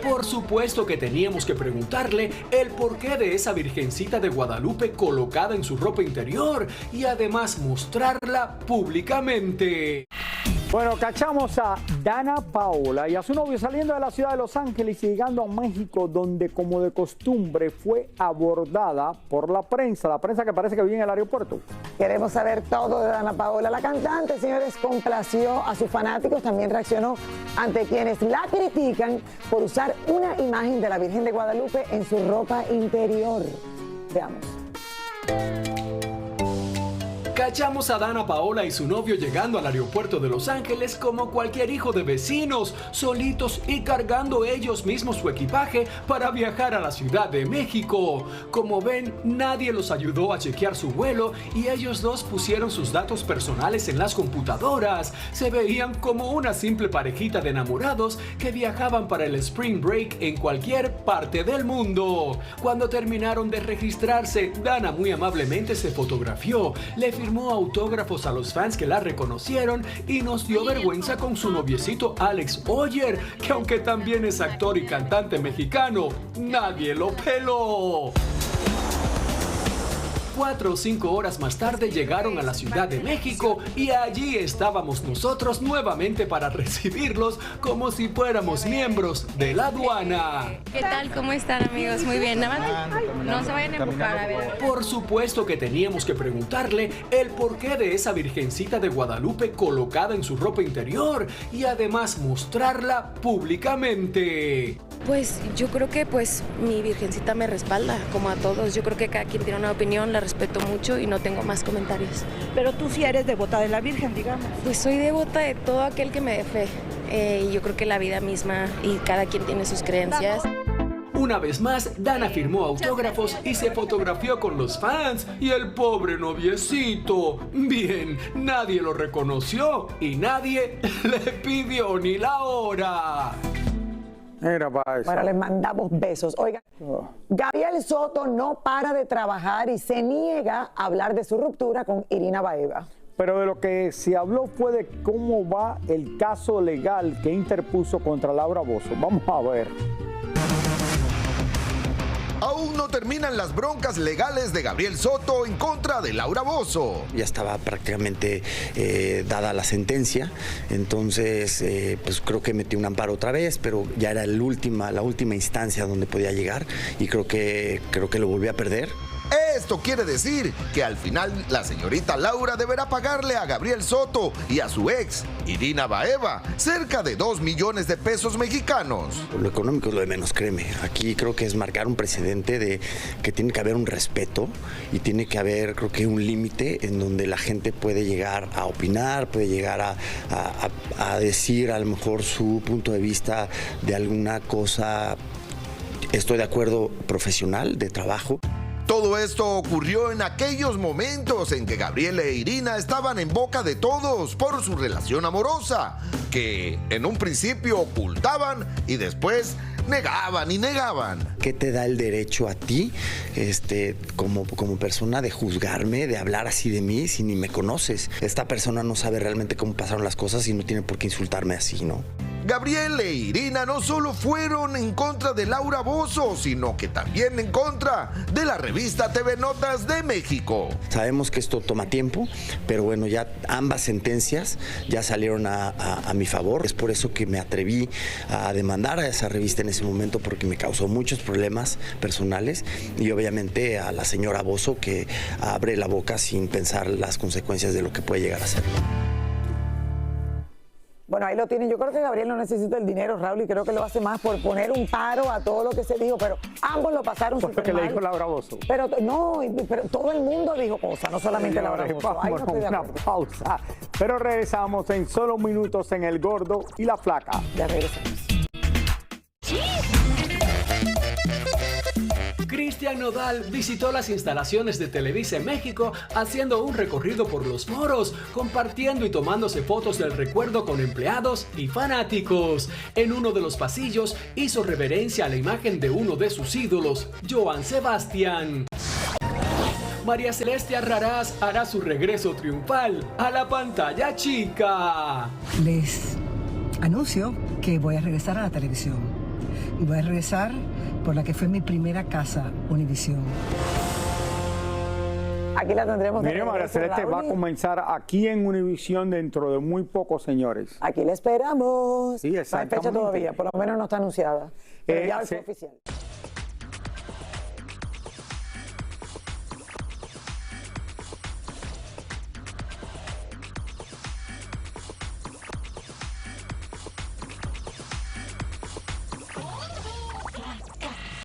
Por supuesto que teníamos que preguntarle el porqué de esa Virgencita de Guadalupe colocada en su ropa interior y además mostrarla públicamente. Bueno, cachamos a Dana Paola y a su novio saliendo de la ciudad de Los Ángeles y llegando a México, donde como de costumbre fue abordada por la prensa que parece que vive en el aeropuerto. Queremos saber todo de Dana Paola. La cantante, señores, complació a sus fanáticos, también reaccionó ante quienes la critican por usar una imagen de la Virgen de Guadalupe en su ropa interior. Veamos. Cachamos a Dana Paola y su novio llegando al aeropuerto de Los Ángeles como cualquier hijo de vecinos, solitos y cargando ellos mismos su equipaje para viajar a la Ciudad de México. Como ven, nadie los ayudó a chequear su vuelo y ellos dos pusieron sus datos personales en las computadoras. Se veían como una simple parejita de enamorados que viajaban para el Spring Break en cualquier parte del mundo. Cuando terminaron de registrarse, Dana muy amablemente se fotografió, le firmó autógrafos a los fans que la reconocieron y nos dio vergüenza con su noviecito Alex Oyer, que aunque también es actor y cantante mexicano, nadie lo peló. 4 o 5 horas más tarde llegaron a la Ciudad de México y allí estábamos nosotros nuevamente para recibirlos como si fuéramos miembros de la aduana. ¿Qué tal? ¿Cómo están, amigos? Muy bien. Nada más no se vayan a empujar, a ver. Por supuesto que teníamos que preguntarle el porqué de esa Virgencita de Guadalupe colocada en su ropa interior y además mostrarla públicamente. Pues yo creo que mi virgencita me respalda, como a todos. Yo creo que cada quien tiene una opinión, la respeto mucho y no tengo más comentarios. Pero tú sí eres devota de la Virgen, digamos. Pues soy devota de todo aquel que me dé fe. Y yo creo que la vida misma y cada quien tiene sus creencias. Una vez más, Dana firmó autógrafos y se fotografió con los fans. Y el pobre noviecito, bien, nadie lo reconoció y nadie le pidió ni la hora. Bueno, les mandamos besos. Oigan, Gabriel Soto no para de trabajar y se niega a hablar de su ruptura con Irina Baeva. Pero de lo que se habló fue de cómo va el caso legal que interpuso contra Laura Bozzo. Vamos a ver. Aún no terminan las broncas legales de Gabriel Soto en contra de Laura Bozzo. Ya estaba prácticamente dada la sentencia, entonces pues creo que metí un amparo otra vez, pero ya era la última instancia donde podía llegar y creo que lo volví a perder. Esto quiere decir que al final la señorita Laura deberá pagarle a Gabriel Soto y a su ex, Irina Baeva, cerca de 2 millones de pesos mexicanos. Lo económico es lo de menos, créeme. Aquí creo que es marcar un precedente de que tiene que haber un respeto y tiene que haber, creo que, un límite en donde la gente puede llegar a opinar, puede llegar a decir a lo mejor su punto de vista de alguna cosa. Estoy de acuerdo, profesional, de trabajo. Todo esto ocurrió en aquellos momentos en que Gabriel e Irina estaban en boca de todos por su relación amorosa, que en un principio ocultaban y después negaban y negaban. ¿Qué te da el derecho a ti, como persona, de juzgarme, de hablar así de mí si ni me conoces? Esta persona no sabe realmente cómo pasaron las cosas y no tiene por qué insultarme así, ¿no? Gabriel e Irina no solo fueron en contra de Laura Bozzo, sino que también en contra de la revista TV Notas de México. Sabemos que esto toma tiempo, pero bueno, ya ambas sentencias ya salieron a mi favor. Es por eso que me atreví a demandar a esa revista en ese momento, porque me causó muchos problemas personales y obviamente a la señora Bozzo, que abre la boca sin pensar las consecuencias de lo que puede llegar a ser. Bueno, ahí lo tienen. Yo creo que Gabriel no necesita el dinero, Raúl, y creo que lo hace más por poner un paro a todo lo que se dijo, pero ambos lo pasaron súper mal. Porque le dijo Laura Bozzo. Pero no, pero todo el mundo dijo cosas, no solamente Laura Bozzo. Vamos a una pausa, pero regresamos en solo minutos en El Gordo y la Flaca. Ya regresamos. Cristian Nodal visitó las instalaciones de Televisa en México haciendo un recorrido por los foros, compartiendo y tomándose fotos del recuerdo con empleados y fanáticos. En uno de los pasillos hizo reverencia a la imagen de uno de sus ídolos, Joan Sebastián. María Celeste Arrarás hará su regreso triunfal a la pantalla chica. Les anuncio que voy a regresar a la televisión. y voy a rezar por la que fue mi primera casa, Univisión. Aquí la tendremos. Mire, María Celeste va a comenzar aquí en Univisión dentro de muy poco, señores. Aquí la esperamos. Sí, exactamente. No hay fecha todavía, por lo menos no está anunciada. Pero ya es oficial.